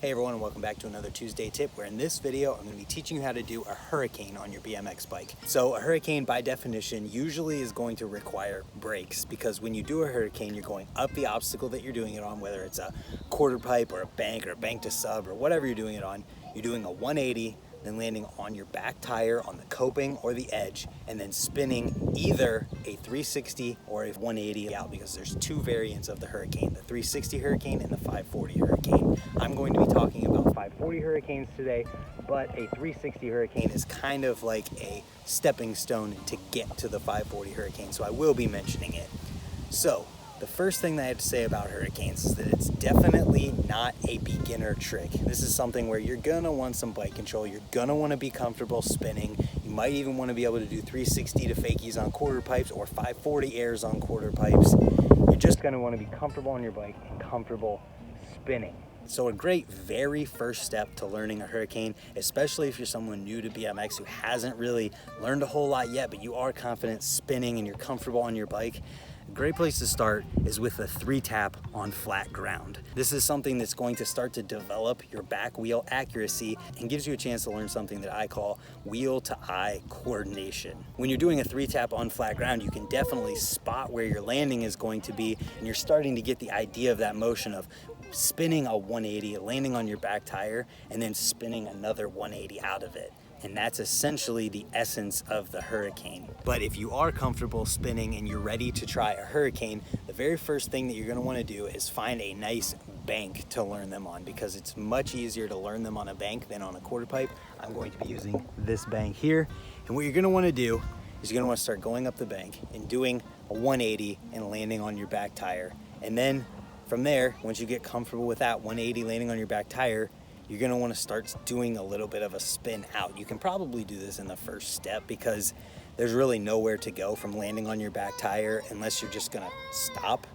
Hey everyone, and welcome back to another Tuesday tip, where in this video I'm going to be teaching you how to do a hurricane on your BMX bike. So a hurricane by definition usually is going to require brakes, because when you do a hurricane you're going up the obstacle that you're doing it on, whether it's a quarter pipe or a bank to sub or whatever you're doing it on. You're doing a 180, then landing on your back tire on the coping or the edge, and then spinning either a 360 or a 180 out, because there's two variants of the hurricane, the 360 hurricane and the 540 hurricane. I'm going to be talking about 540 hurricanes today, but a 360 hurricane is kind of like a stepping stone to get to the 540 hurricane, so I will be mentioning it. So the first thing that I have to say about hurricanes is that it's definitely not a beginner trick. This is something where you're gonna want some bike control, you're gonna wanna be comfortable spinning, you might even wanna be able to do 360 to fakies on quarter pipes or 540 airs on quarter pipes. You're just gonna wanna be comfortable on your bike and comfortable spinning. So a great very first step to learning a hurricane, especially if you're someone new to BMX who hasn't really learned a whole lot yet, but you are confident spinning and you're comfortable on your bike, a great place to start is with a 3-tap on flat ground. This is something that's going to start to develop your back wheel accuracy and gives you a chance to learn something that I call wheel to eye coordination. When you're doing a 3-tap on flat ground, you can definitely spot where your landing is going to be, and you're starting to get the idea of that motion of spinning a 180, landing on your back tire, and then spinning another 180 out of it. And that's essentially the essence of the hurricane. But if you are comfortable spinning and you're ready to try a hurricane, the very first thing that you're gonna wanna do is find a nice bank to learn them on, because it's much easier to learn them on a bank than on a quarter pipe. I'm going to be using this bank here. And what you're gonna wanna do is you're gonna wanna start going up the bank and doing a 180 and landing on your back tire. And then from there, once you get comfortable with that 180 landing on your back tire, you're gonna wanna start doing a little bit of a spin out. You can probably do this in the first step because there's really nowhere to go from landing on your back tire unless you're just gonna stop.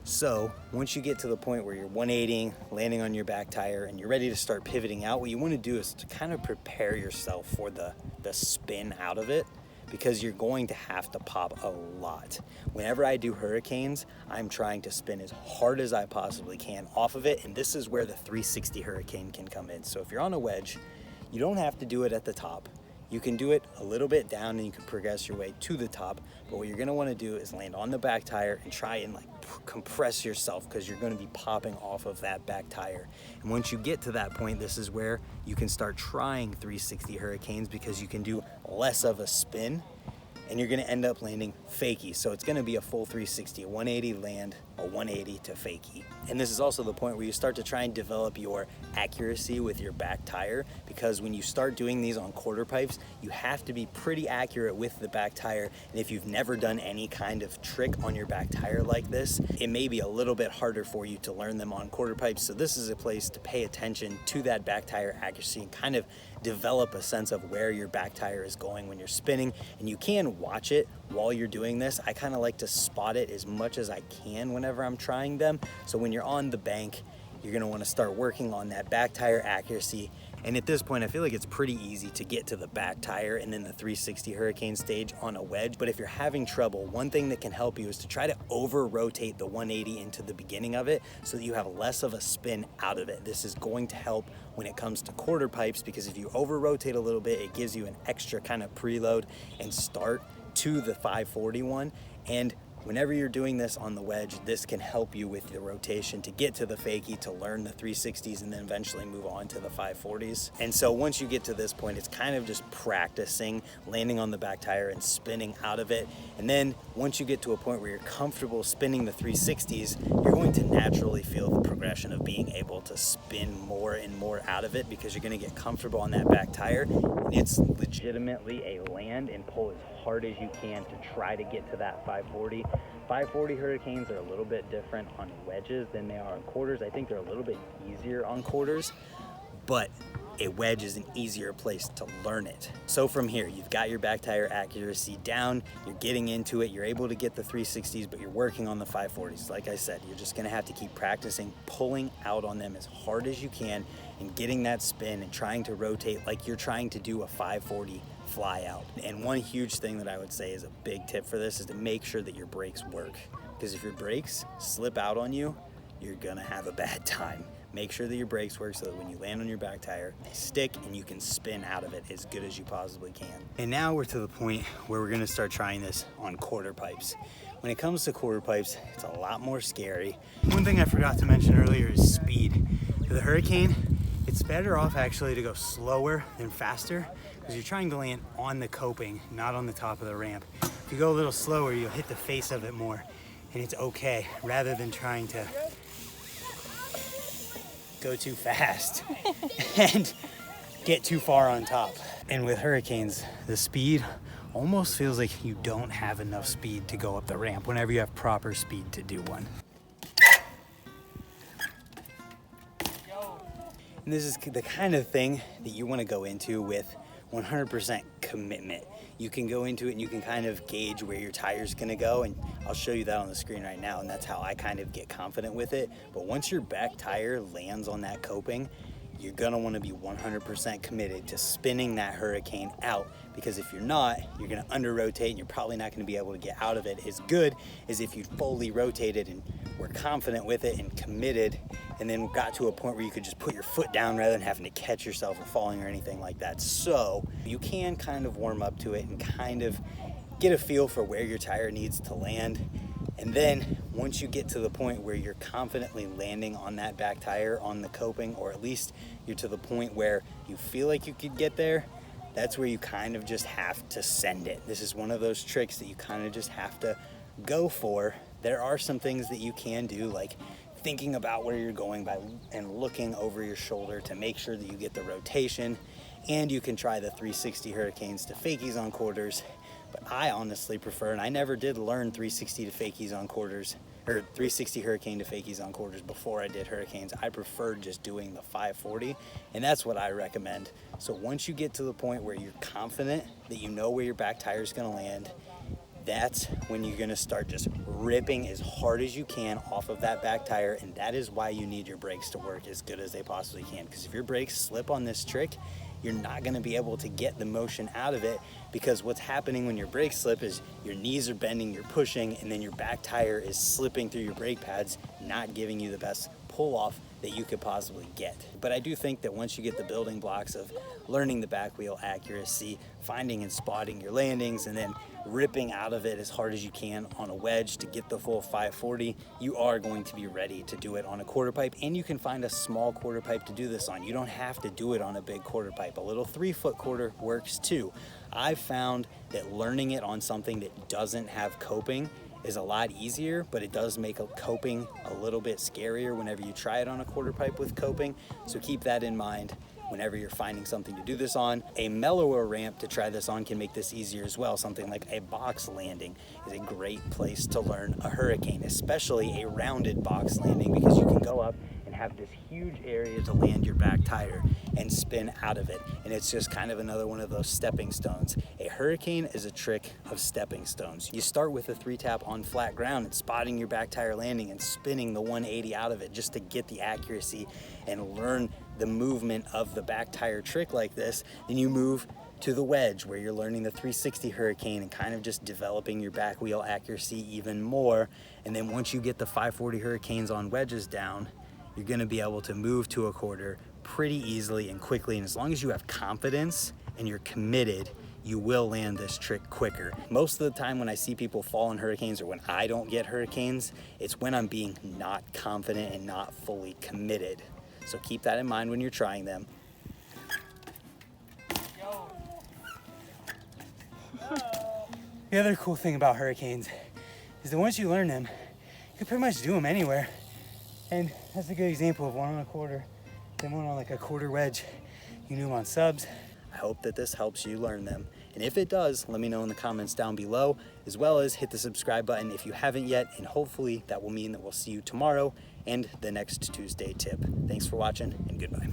So once you get to the point where you're 180, landing on your back tire, and you're ready to start pivoting out, what you wanna do is to kind of prepare yourself for the spin out of it, because you're going to have to pop a lot. Whenever I do hurricanes, I'm trying to spin as hard as I possibly can off of it, and this is where the 360 hurricane can come in. So if you're on a wedge, you don't have to do it at the top. You can do it a little bit down and you can progress your way to the top, but what you're gonna wanna do is land on the back tire and try and compress yourself, because you're gonna be popping off of that back tire. And once you get to that point, this is where you can start trying 360 hurricanes, because you can do less of a spin and you're gonna end up landing fakie. So it's gonna be a full 360, a 180 land, a 180 to fakie. And this is also the point where you start to try and develop your accuracy with your back tire, because when you start doing these on quarter pipes, you have to be pretty accurate with the back tire. And if you've never done any kind of trick on your back tire like this, it may be a little bit harder for you to learn them on quarter pipes. So this is a place to pay attention to that back tire accuracy and kind of develop a sense of where your back tire is going when you're spinning. And you can watch it while you're doing this. I kind of like to spot it as much as I can whenever I'm trying them. So when you're on the bank, you're gonna wanna start working on that back tire accuracy. And at this point, I feel like it's pretty easy to get to the back tire and then the 360 hurricane stage on a wedge. But if you're having trouble, one thing that can help you is to try to over rotate the 180 into the beginning of it so that you have less of a spin out of it. This is going to help when it comes to quarter pipes, because if you over rotate a little bit, it gives you an extra kind of preload and start to the 541. And whenever you're doing this on the wedge, this can help you with the rotation to get to the fakie, to learn the 360s, and then eventually move on to the 540s. And so once you get to this point, it's kind of just practicing landing on the back tire and spinning out of it. And then once you get to a point where you're comfortable spinning the 360s, you're going to naturally feel the progression of being able to spin more and more out of it, because you're gonna get comfortable on that back tire. And it's legitimately a land and pull as hard as you can to try to get to that 540. 540 hurricanes are a little bit different on wedges than they are on quarters. I think they're a little bit easier on quarters, but a wedge is an easier place to learn it. So from here, you've got your back tire accuracy down, you're getting into it, you're able to get the 360s, but you're working on the 540s. Like I said, you're just gonna have to keep practicing pulling out on them as hard as you can and getting that spin and trying to rotate like you're trying to do a 540 fly out. And one huge thing that I would say is a big tip for this is to make sure that your brakes work. Because if your brakes slip out on you, you're gonna have a bad time. make sure that your brakes work so that when you land on your back tire, they stick and you can spin out of it as good as you possibly can. And now we're to the point where we're gonna start trying this on quarter pipes. When it comes to quarter pipes, it's a lot more scary. One thing I forgot to mention earlier is speed. For the Hurricane, it's better off actually to go slower than faster because you're trying to land on the coping, not on the top of the ramp. If you go a little slower, you'll hit the face of it more, and it's okay, rather than trying to go too fast and get too far on top. And with Hurricanes, the speed almost feels like you don't have enough speed to go up the ramp whenever you have proper speed to do one. And this is the kind of thing that you want to go into with 100% commitment. You can go into it and you can kind of gauge where your tire's gonna go, and I'll show you that on the screen right now, and that's how I kind of get confident with it. But once your back tire lands on that coping, you're gonna wanna be 100% committed to spinning that Hurricane out, because if you're not, you're gonna under rotate and you're probably not gonna be able to get out of it as good as if you fully rotated and were confident with it and committed, and then got to a point where you could just put your foot down rather than having to catch yourself or falling or anything like that. So you can kind of warm up to it and kind of get a feel for where your tire needs to land. And then once you get to the point where you're confidently landing on that back tire on the coping, or at least you're to the point where you feel like you could get there, that's where you kind of just have to send it. This is one of those tricks that you kind of just have to go for. There are some things that you can do, like thinking about where you're going and looking over your shoulder to make sure that you get the rotation, and you can try the 360 Hurricanes to fakies on quarters. But I honestly prefer, and I never did learn 360 to fakies on quarters, or 360 Hurricane to fakies on quarters before I did Hurricanes. I preferred just doing the 540, and that's what I recommend. So once you get to the point where you're confident that you know where your back tire is gonna land, that's when you're gonna start just ripping as hard as you can off of that back tire. And that is why you need your brakes to work as good as they possibly can, because if your brakes slip on this trick, you're not gonna be able to get the motion out of it, because what's happening when your brakes slip is your knees are bending, you're pushing, and then your back tire is slipping through your brake pads, not giving you the best pull off that you could possibly get. But I do think that once you get the building blocks of learning the back wheel accuracy, finding and spotting your landings, and then ripping out of it as hard as you can on a wedge to get the full 540, you are going to be ready to do it on a quarter pipe. And you can find a small quarter pipe to do this on. You don't have to do it on a big quarter pipe. A little 3-foot quarter works too. I've found that learning it on something that doesn't have coping is a lot easier, but it does make a coping a little bit scarier whenever you try it on a quarter pipe with coping. So keep that in mind whenever you're finding something to do this on. A mellower ramp to try this on can make this easier as well. Something like a box landing is a great place to learn a Hurricane, especially a rounded box landing, because you can go up and have this huge area to land your back tire and spin out of it. And it's just kind of another one of those stepping stones. A Hurricane is a trick of stepping stones. You start with a 3-tap on flat ground and spotting your back tire landing and spinning the 180 out of it just to get the accuracy and learn the movement of the back tire trick like this. Then you move to the wedge where you're learning the 360 Hurricane and kind of just developing your back wheel accuracy even more. And then once you get the 540 Hurricanes on wedges down, you're gonna be able to move to a quarter pretty easily and quickly. And as long as you have confidence and you're committed, you will land this trick quicker. Most of the time when I see people fall in Hurricanes, or when I don't get Hurricanes, it's when I'm being not confident and not fully committed. So keep that in mind when you're trying them. The other cool thing about Hurricanes is that once you learn them, you can pretty much do them anywhere. And that's a good example of one on a quarter, then one on like a quarter wedge. You can do them on subs. I hope that this helps you learn them. And if it does, let me know in the comments down below, as well as hit the subscribe button if you haven't yet. And hopefully that will mean that we'll see you tomorrow and the next Tuesday tip. Thanks for watching, and goodbye.